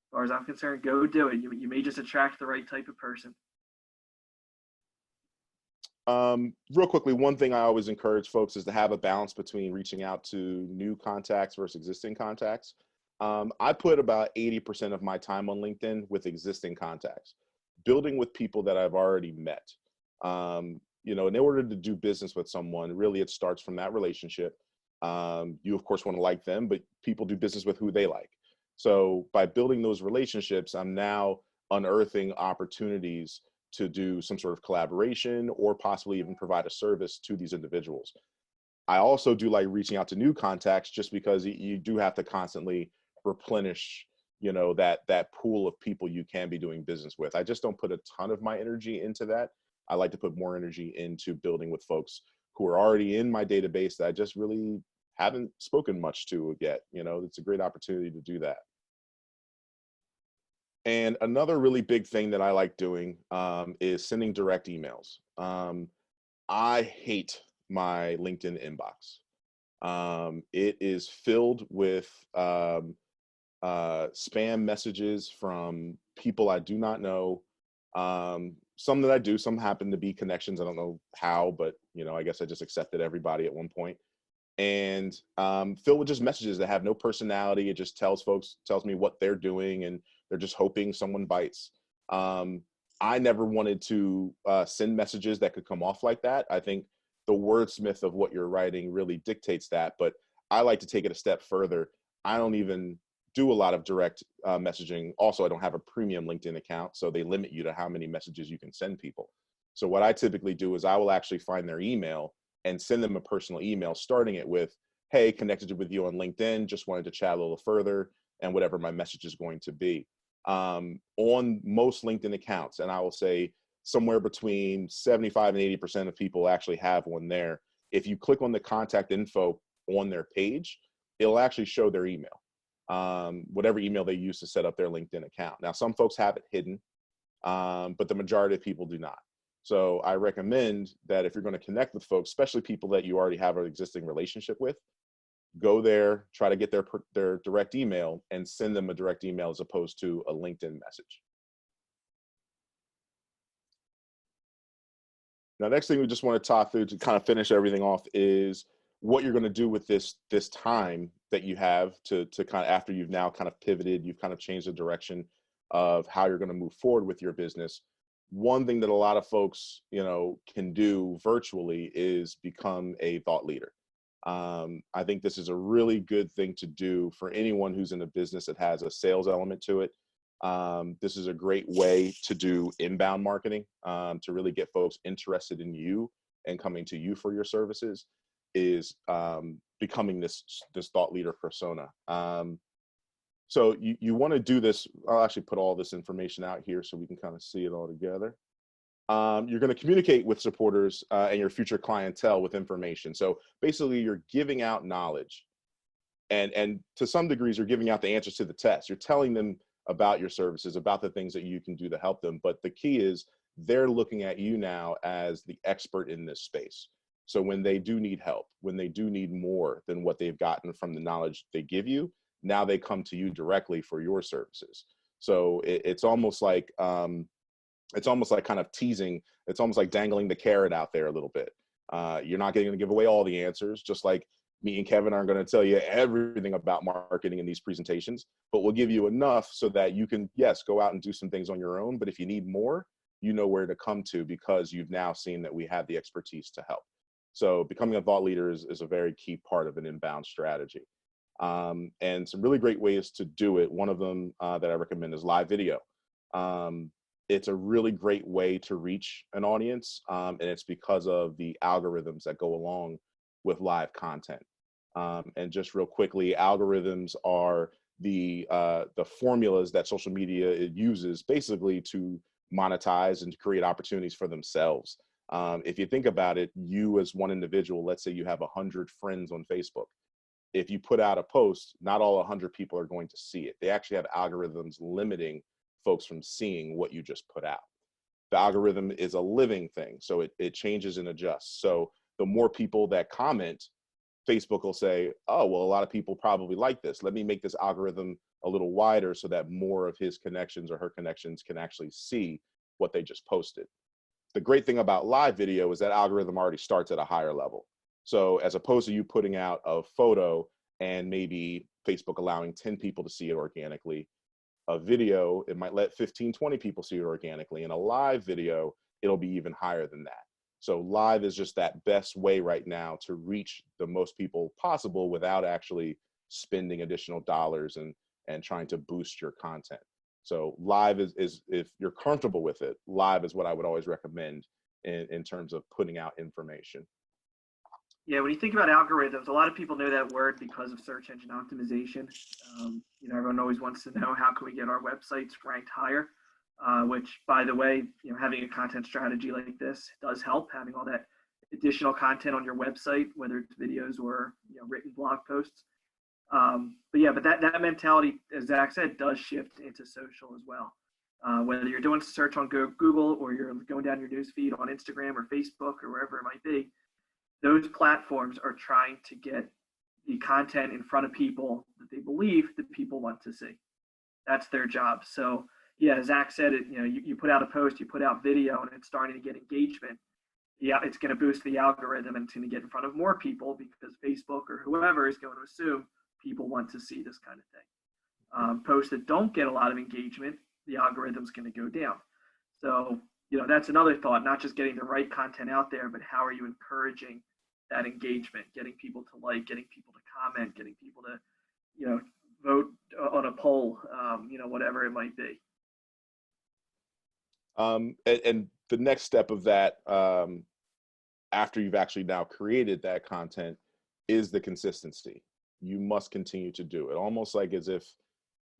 as far as I'm concerned, go do it. You may just attract the right type of person. Real quickly, one thing I always encourage folks is to have a balance between reaching out to new contacts versus existing contacts. I put about 80% of my time on LinkedIn with existing contacts, building with people that I've already met. In order to do business with someone, really it starts from that relationship. You of course want to like them, but people do business with who they like. So by building those relationships, I'm now unearthing opportunities to do some sort of collaboration or possibly even provide a service to these individuals. I also do like reaching out to new contacts just because you do have to constantly replenish, that pool of people you can be doing business with. I just don't put a ton of my energy into that. I like to put more energy into building with folks who are already in my database that I just really haven't spoken much to yet. It's a great opportunity to do that. And another really big thing that I like doing is sending direct emails. I hate my LinkedIn inbox. It is filled with spam messages from people I do not know. Some that I do, some happen to be connections. I don't know how, but I guess I just accepted everybody at one point. and filled with just messages that have no personality. It just tells me what they're doing, and they're just hoping someone bites. I never wanted to send messages that could come off like that. I think the wordsmith of what you're writing really dictates that, but I like to take it a step further. I don't even do a lot of direct messaging. Also, I don't have a premium LinkedIn account, so they limit you to how many messages you can send people. So what I typically do is I will actually find their email and send them a personal email, starting it with, hey, connected with you on LinkedIn, just wanted to chat a little further, and whatever my message is going to be. On most LinkedIn accounts, and I will say somewhere between 75 and 80% of people actually have one there. If you click on the contact info on their page, it'll actually show their email, whatever email they use to set up their LinkedIn account. Now, some folks have it hidden, but the majority of people do not. So I recommend that if you're going to connect with folks, especially people that you already have an existing relationship with, go there, try to get their direct email and send them a direct email as opposed to a LinkedIn message. Now, next thing we just want to talk through to kind of finish everything off is what you're going to do with this time that you have to kind of, after you've now kind of pivoted, you've kind of changed the direction of how you're going to move forward with your business. One thing that a lot of folks, can do virtually is become a thought leader. I think this is a really good thing to do for anyone who's in a business that has a sales element to it. This is a great way to do inbound marketing, to really get folks interested in you and coming to you for your services, is becoming this thought leader persona. So you want to do this. I'll actually put all this information out here so we can kind of see it all together. You're going to communicate with supporters and your future clientele with information. So basically you're giving out knowledge, and to some degrees you're giving out the answers to the test. You're telling them about your services, about the things that you can do to help them. But the key is they're looking at you now as the expert in this space. So when they do need help, when they do need more than what they've gotten from the knowledge they give you, now they come to you directly for your services. So it's almost like kind of teasing. It's almost like dangling the carrot out there a little bit. You're not going to give away all the answers, just like me and Kevin aren't going to tell you everything about marketing in these presentations, but we'll give you enough so that you can, yes, go out and do some things on your own. But if you need more, you know where to come to, because you've now seen that we have the expertise to help. So becoming a thought leader is a very key part of an inbound strategy. And some really great ways to do it. One of them that I recommend is live video. It's a really great way to reach an audience, and it's because of the algorithms that go along with live content. And just real quickly, algorithms are the formulas that social media uses basically to monetize and to create opportunities for themselves. If you think about it, you as one individual, let's say you have 100 friends on Facebook. If you put out a post, not all 100 people are going to see it. They actually have algorithms limiting folks from seeing what you just put out. The algorithm is a living thing, so it changes and adjusts. So the more people that comment, Facebook will say, oh, well, a lot of people probably like this. Let me make this algorithm a little wider so that more of his connections or her connections can actually see what they just posted. The great thing about live video is that algorithm already starts at a higher level. So as opposed to you putting out a photo and maybe Facebook allowing 10 people to see it organically, a video, it might let 15, 20 people see it organically. In a live video, it'll be even higher than that. So live is just that best way right now to reach the most people possible without actually spending additional dollars and trying to boost your content. So live is if you're comfortable with it, live is what I would always recommend in terms of putting out information. Yeah, when you think about algorithms, a lot of people know that word because of search engine optimization. Everyone always wants to know, how can we get our websites ranked higher? Which, by the way, having a content strategy like this does help. Having all that additional content on your website, whether it's videos or written blog posts. But that mentality, as Zach said, does shift into social as well. Whether you're doing a search on Google or you're going down your news feed on Instagram or Facebook or wherever it might be, those platforms are trying to get the content in front of people that they believe that people want to see. That's their job. So yeah, as Zach said, you put out a post, you put out video, and it's starting to get engagement. yeah, it's going to boost the algorithm and it's going to get in front of more people because Facebook or whoever is going to assume people want to see this kind of thing. Posts that don't get a lot of engagement, the algorithm's going to go down. So, that's another thought, not just getting the right content out there, but how are you encouraging that engagement, getting people to like, getting people to comment, getting people to, vote on a poll, whatever it might be. And the next step of that, after you've actually now created that content, is the consistency. You must continue to do it, almost like as if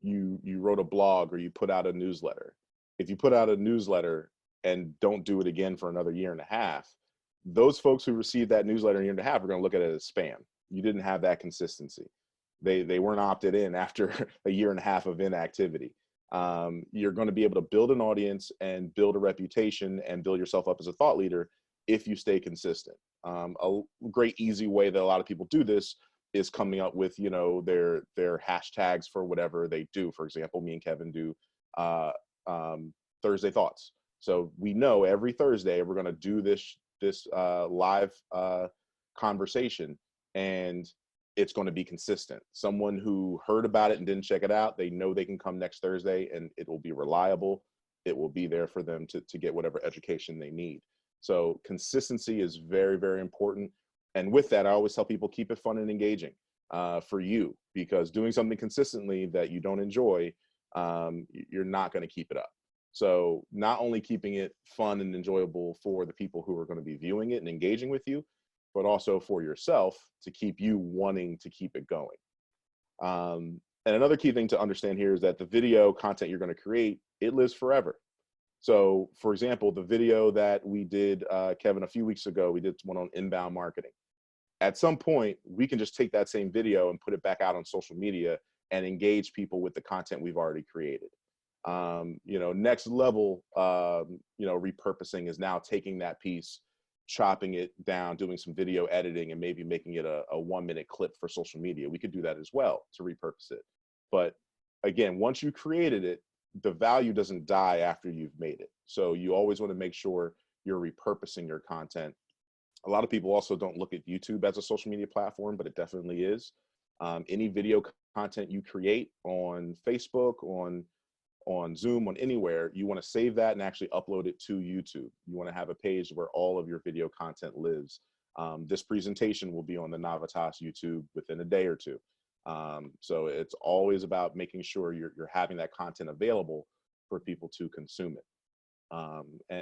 you wrote a blog or you put out a newsletter. If you put out a newsletter and don't do it again for another year and a half, those folks who received that newsletter in a year and a half are going to look at it as spam. You didn't have that consistency. They weren't opted in after a year and a half of inactivity. You're going to be able to build an audience and build a reputation and build yourself up as a thought leader if you stay consistent. A great easy way that a lot of people do this is coming up with, their hashtags for whatever they do. For example, me and Kevin do Thursday Thoughts. So we know every Thursday we're going to do this live conversation, and it's going to be consistent. Someone who heard about it and didn't check it out, they know they can come next Thursday and it will be reliable. It will be there for them to get whatever education they need. So consistency is very, very important. And with that, I always tell people, keep it fun and engaging for you, because doing something consistently that you don't enjoy, you're not going to keep it up. So not only keeping it fun and enjoyable for the people who are going to be viewing it and engaging with you, but also for yourself to keep you wanting to keep it going. And another key thing to understand here is that the video content you're going to create, it lives forever. So for example, the video that we did, Kevin, a few weeks ago, we did one on inbound marketing. At some point, we can just take that same video and put it back out on social media and engage people with the content we've already created. Next level, repurposing is now taking that piece, chopping it down, doing some video editing, and maybe making it a 1-minute clip for social media. We could do that as well to repurpose it. But again, once you created it, the value doesn't die after you've made it. So you always want to make sure you're repurposing your content. A lot of people also don't look at YouTube as a social media platform, but it definitely is. Any video content you create on Facebook, on Zoom, on anywhere, you want to save that and actually upload it to YouTube. You want to have a page where all of your video content lives. This presentation will be on the Navitas YouTube within a day or two. So it's always about making sure you're having that content available for people to consume it.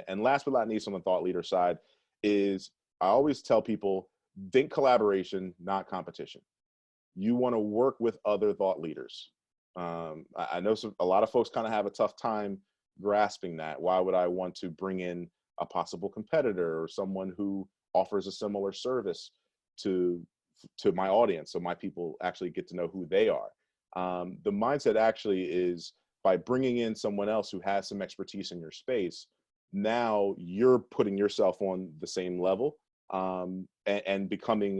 And last but not least, on the thought leader side, is I always tell people, think collaboration, not competition. You want to work with other thought leaders. I know a lot of folks kind of have a tough time grasping that. Why would I want to bring in a possible competitor or someone who offers a similar service to my audience, so my people actually get to know who they are? The mindset actually is, by bringing in someone else who has some expertise in your space, now you're putting yourself on the same level, and becoming,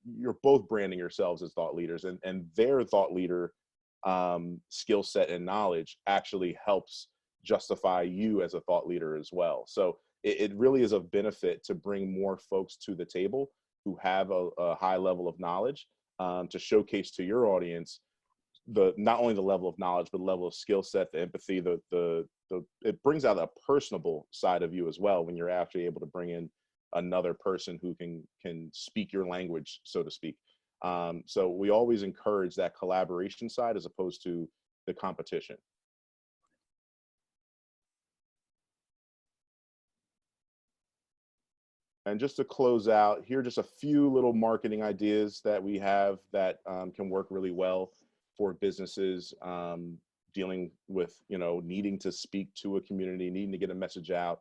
you're both branding yourselves as thought leaders, and their thought leader skill set and knowledge actually helps justify you as a thought leader as well. So it really is of benefit to bring more folks to the table who have a high level of knowledge, to showcase to your audience not only the level of knowledge, but the level of skill set, the empathy, it brings out a personable side of you as well when you're actually able to bring in another person who can speak your language, so to speak. So we always encourage that collaboration side as opposed to the competition. And just to close out, here are just a few little marketing ideas that we have that can work really well for businesses dealing with, needing to speak to a community, needing to get a message out.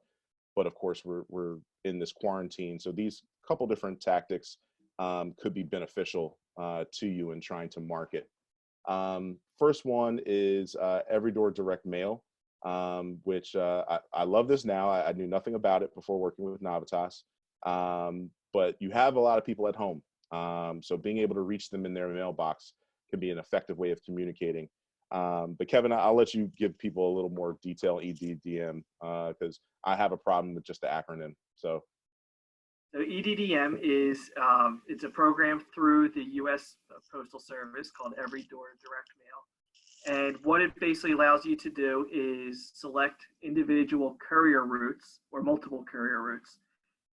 But of course, we're in this quarantine. So these couple different tactics could be beneficial to you in trying to market. First one is every door direct mail, which I love this now. I knew nothing about it before working with Navitas. But you have a lot of people at home. So being able to reach them in their mailbox can be an effective way of communicating. But Kevin, I'll let you give people a little more detail, EDDM, because I have a problem with just the acronym. So So EDDM is it's a program through the U.S. Postal Service called Every Door Direct Mail. And what it basically allows you to do is select individual courier routes or multiple courier routes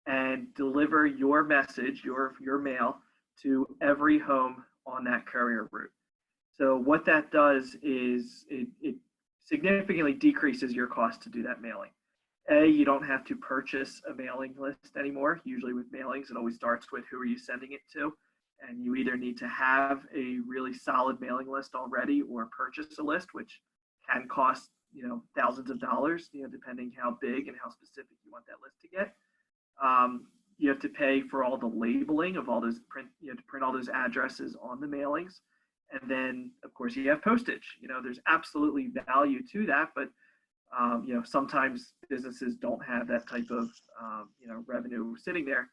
and deliver your message, your mail, to every home on that courier route. So what that does is it significantly decreases your cost to do that mailing. You don't have to purchase a mailing list anymore. Usually with mailings, it always starts with who are you sending it to? And you either need to have a really solid mailing list already or purchase a list, which can cost, thousands of dollars, depending how big and how specific you want that list to get. You have to pay for all the labeling of all those to print all those addresses on the mailings. And then, of course, you have postage. There's absolutely value to that, but sometimes businesses don't have that type of, revenue sitting there,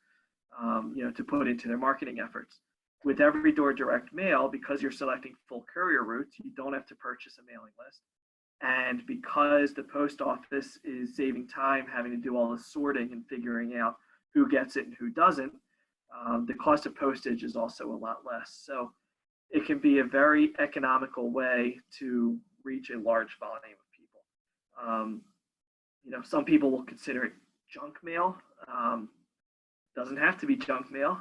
to put into their marketing efforts. With Every Door Direct Mail, because you're selecting full courier routes, you don't have to purchase a mailing list. And because the post office is saving time having to do all the sorting and figuring out who gets it and who doesn't, the cost of postage is also a lot less. So it can be a very economical way to reach a large volume of people. Some people will consider it junk mail. Doesn't have to be junk mail.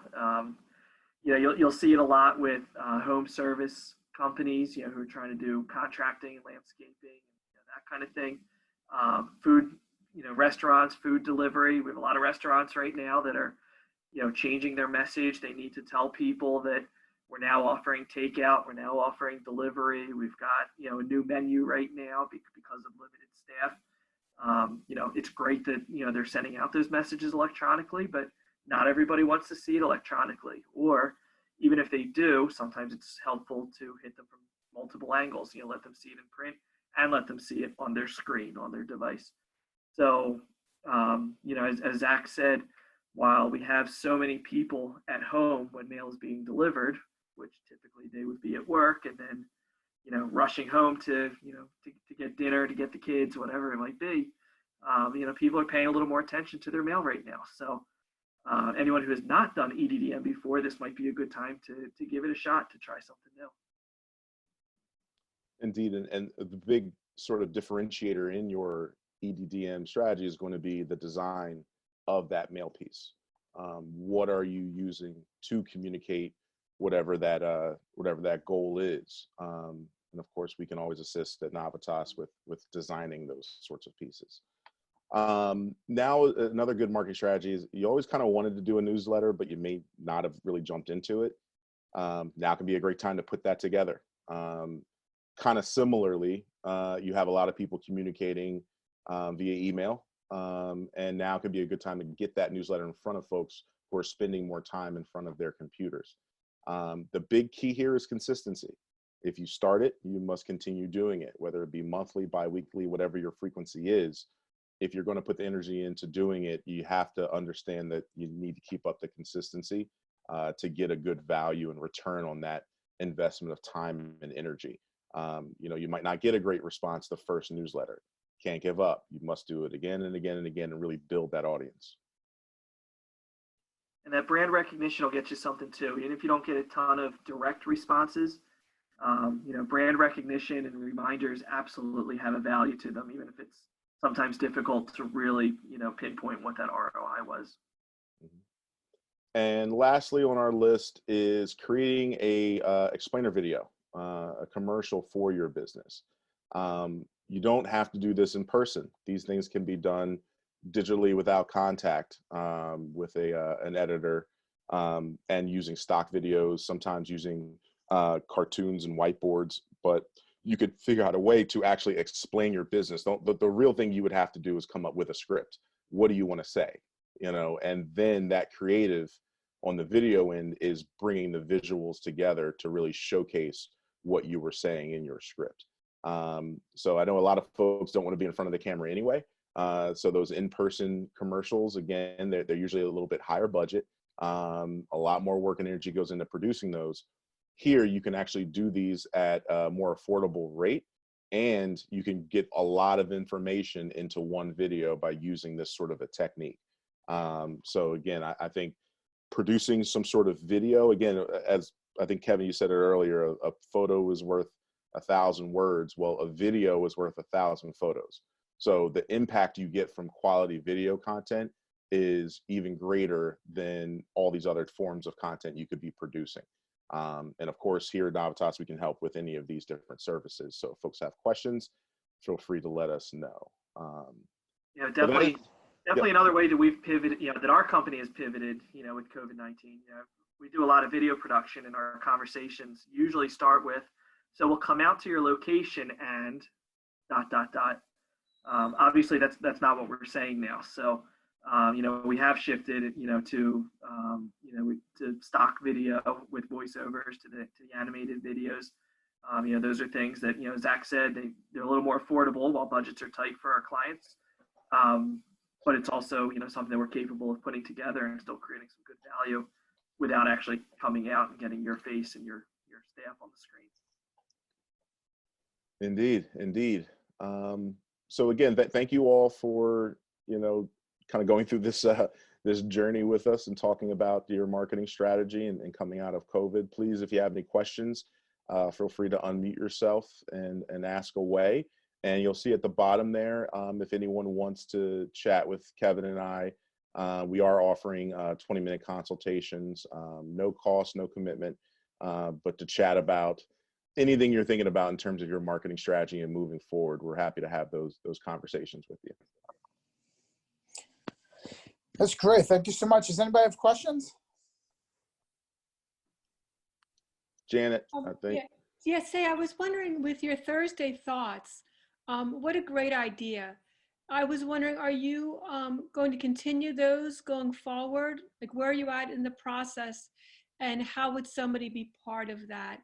You'll see it a lot with home service companies, who are trying to do contracting and landscaping, that kind of thing. Food, restaurants, food delivery. We have a lot of restaurants right now that are, changing their message. They need to tell people that we're now offering takeout. We're now offering delivery. We've got, a new menu right now because of limited staff. It's great that, they're sending out those messages electronically, but not everybody wants to see it electronically. Or even if they do, sometimes it's helpful to hit them from multiple angles, let them see it in print and let them see it on their screen, on their device. So, as Zach said, while we have so many people at home when mail is being delivered, which typically they would be at work and then, rushing home to get dinner, to get the kids, whatever it might be, people are paying a little more attention to their mail right now. So anyone who has not done EDDM before, this might be a good time to give it a shot, to try something new. Indeed, and the big sort of differentiator in your EDDM strategy is going to be the design of that mail piece. What are you using to communicate whatever that goal is? And of course, we can always assist at Navitas with designing those sorts of pieces. Now, another good marketing strategy is you always kind of wanted to do a newsletter, but you may not have really jumped into it. Now can be a great time to put that together. Kind of similarly, you have a lot of people communicating via email, and now could be a good time to get that newsletter in front of folks who are spending more time in front of their computers. The big key here is consistency. If you start it, you must continue doing it, whether it be monthly, bi-weekly, whatever your frequency is. If you're going to put the energy into doing it, you have to understand that you need to keep up the consistency to get a good value and return on that investment of time and energy. You might not get a great response the first newsletter. Can't give up. You must do it again and again and again and really build that audience. And that brand recognition will get you something too. Even if you don't get a ton of direct responses, brand recognition and reminders absolutely have a value to them, even if it's sometimes difficult to really, pinpoint what that ROI was. And lastly on our list is creating a explainer video, a commercial for your business. You don't have to do this in person. These things can be done digitally without contact with an editor and using stock videos, sometimes using cartoons and whiteboards, but you could figure out a way to actually explain your business. The real thing you would have to do is come up with a script. What do you want to say? And then that creative on the video end is bringing the visuals together to really showcase what you were saying in your script. So I know a lot of folks don't want to be in front of the camera anyway. So those in-person commercials, again, they're usually a little bit higher budget. A lot more work and energy goes into producing those. Here, you can actually do these at a more affordable rate, and you can get a lot of information into one video by using this sort of a technique. So again, I think producing some sort of video, again, as I think Kevin, you said it earlier, a photo is worth 1,000 words. Well, a video is worth 1,000 photos. So the impact you get from quality video content is even greater than all these other forms of content you could be producing. And of course, here at Navitas, we can help with any of these different services. So if folks have questions, feel free to let us know. Yeah, definitely. Definitely Yep. Another way that we've pivoted, that our company has pivoted, with COVID-19. We do a lot of video production, and our conversations usually start with, so we'll come out to your location and ... Obviously, that's not what we're saying now. So, we have shifted, to stock video with voiceovers to the animated videos. Those are things that, Zach said, they're a little more affordable while budgets are tight for our clients. But it's also, something that we're capable of putting together and still creating some good value without actually coming out and getting your face and your staff on the screen. Indeed. So again, thank you all for, kind of going through this this journey with us and talking about your marketing strategy and coming out of COVID. Please, if you have any questions, feel free to unmute yourself and ask away. And you'll see at the bottom there, if anyone wants to chat with Kevin and I, we are offering 20-minute consultations, no cost, no commitment, but to chat about anything you're thinking about in terms of your marketing strategy and moving forward. We're happy to have those conversations with you. That's great. Thank you so much. Does anybody have questions? Janet, I think. Yeah, say, I was wondering with your Thursday thoughts, what a great idea. I was wondering, are you going to continue those going forward? Like, where are you at in the process, and how would somebody be part of that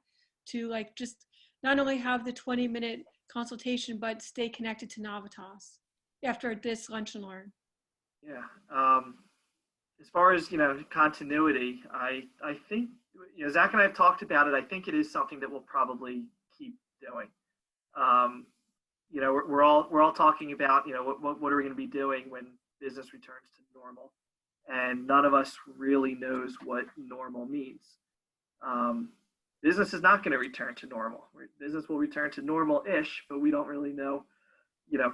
to just not only have the 20-minute consultation, but stay connected to Navitas after this lunch and learn? Yeah. As far as, continuity, I think, Zach and I have talked about it. I think it is something that we'll probably keep doing. We're all talking about, what are we going to be doing when business returns to normal? And none of us really knows what normal means. Business is not going to return to normal. Business will return to normal-ish, but we don't really know,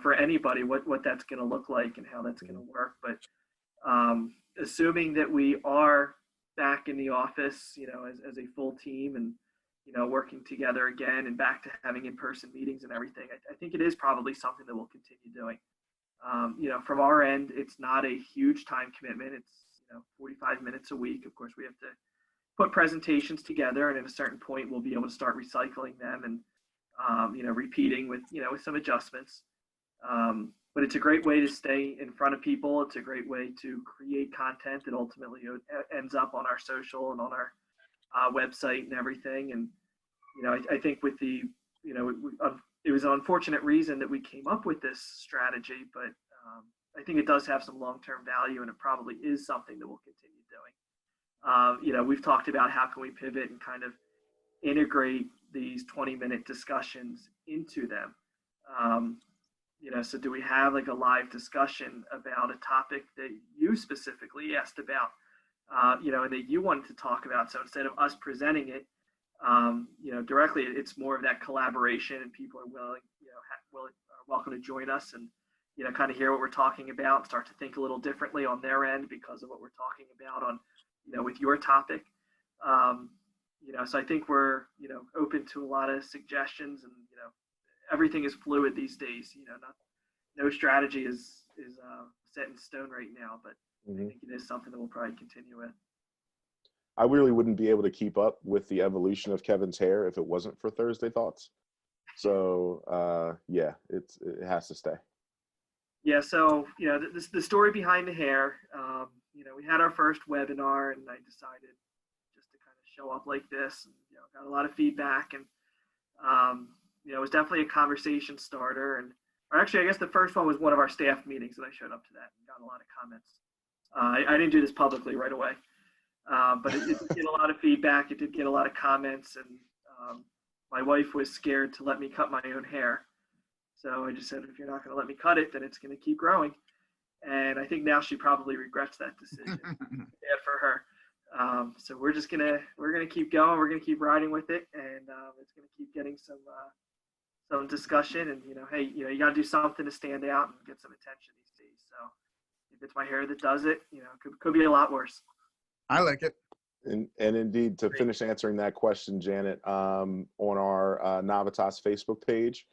for anybody what that's going to look like and how that's going to work. But assuming that we are back in the office, as a full team and, working together again and back to having in-person meetings and everything, I think it is probably something that we'll continue doing. From our end, it's not a huge time commitment. It's, 45 minutes a week. Of course, we have to put presentations together, and at a certain point, we'll be able to start recycling them and, repeating with, with some adjustments. But it's a great way to stay in front of people. It's a great way to create content that ultimately ends up on our social and on our website and everything. And, I think with the, it was an unfortunate reason that we came up with this strategy, but I think it does have some long-term value, and it probably is something that we'll continue doing. We've talked about how can we pivot and kind of integrate these 20-minute discussions into them. So do we have a live discussion about a topic that you specifically asked about, and that you wanted to talk about? So instead of us presenting it, directly, it's more of that collaboration, and people are welcome to join us and, kind of hear what we're talking about, start to think a little differently on their end because of what we're talking about on, with your topic. So I think we're, open to a lot of suggestions, and, everything is fluid these days. No strategy is set in stone right now, but I think it is something that we'll probably continue with. I really wouldn't be able to keep up with the evolution of Kevin's hair if it wasn't for Thursday Thoughts. So yeah, it has to stay. Yeah. So, the story behind the hair, we had our first webinar, and I decided just to kind of show up like this, and, got a lot of feedback, and, it was definitely a conversation starter. And actually, I guess the first one was one of our staff meetings, and I showed up to that and got a lot of comments. I didn't do this publicly right away, but it did get a lot of feedback. It did get a lot of comments, and my wife was scared to let me cut my own hair. So I just said, if you're not going to let me cut it, then it's going to keep growing. And I think now she probably regrets that decision. Bad for her. So we're gonna keep going. We're gonna keep riding with it, and it's gonna keep getting some discussion. And hey, you got to do something to stand out and get some attention these days. So if it's my hair that does it, could be a lot worse. I like it. And indeed, to finish answering that question, Janet, on our Navitas Facebook page,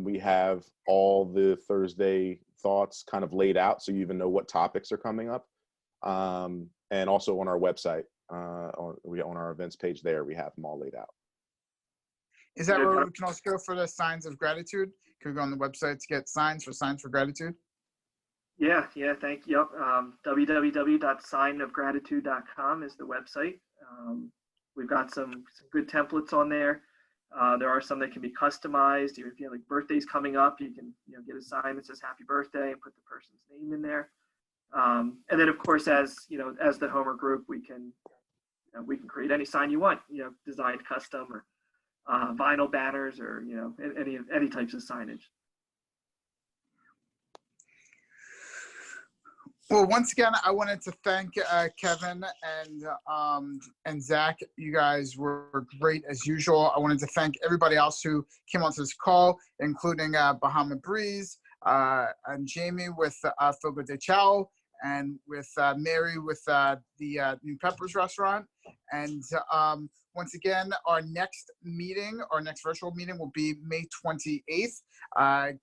we have all the Thursday thoughts kind of laid out, so you even know what topics are coming up. And also on our website, on our events page there, we have them all laid out. Is that where we can also go for the signs of gratitude? Can we go on the website to get signs for gratitude? Yeah, thank you. www.signofgratitude.com is the website. We've got some good templates on there. There are some that can be customized. If you have like birthdays coming up, you can get a sign that says happy birthday and put the person's name in there. And then of course, as the Homer group, we can create any sign you want, designed custom or vinyl banners or any types of signage. Well, once again, I wanted to thank Kevin and Zach. You guys were great as usual. I wanted to thank everybody else who came onto this call, including Bahama Breeze and Jamie with Fogo de Chao, and with Mary with the New Peppers restaurant. And once again, our next virtual meeting will be May 28th.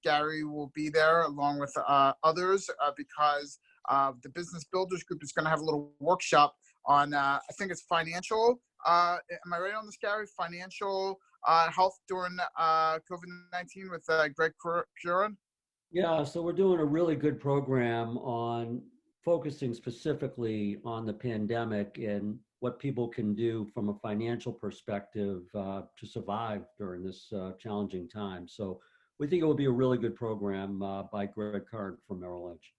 Gary will be there along with others because the Business Builders Group is going to have a little workshop on, I think it's financial. Am I right on this, Gary? Financial health during COVID-19 with Greg Purin? Yeah, so we're doing a really good program on focusing specifically on the pandemic and what people can do from a financial perspective to survive during this challenging time. So we think it will be a really good program by Greg Curran from Merrill Lynch.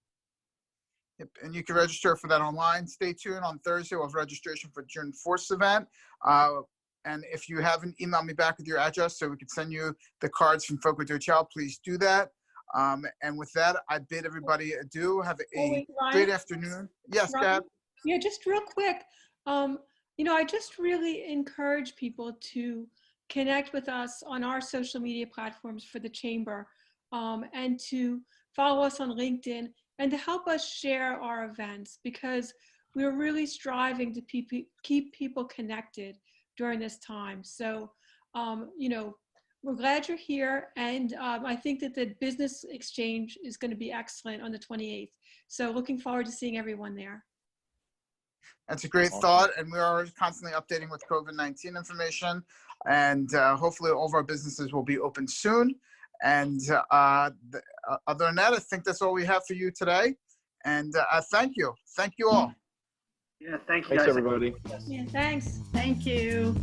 Yep, and you can register for that online. Stay tuned on Thursday. We'll have registration for June 4th event. And if you haven't emailed me back with your address so we can send you the cards from Fogo de Chao, please do that. And with that, I bid everybody adieu. Have a great afternoon. Yes, Dad. Yeah, just real quick. I just really encourage people to connect with us on our social media platforms for the Chamber, and to follow us on LinkedIn, and to help us share our events, because we're really striving to keep people connected during this time. So, we're glad you're here, and I think that the business exchange is going to be excellent on the 28th. So looking forward to seeing everyone there. That's a great thought, and we are constantly updating with COVID-19 information, and hopefully all of our businesses will be open soon. And other than that, I think that's all we have for you today. And thank you. Thank you all. Yeah, thank you, Thanks, guys. everybody. Yeah, thanks. Thank you.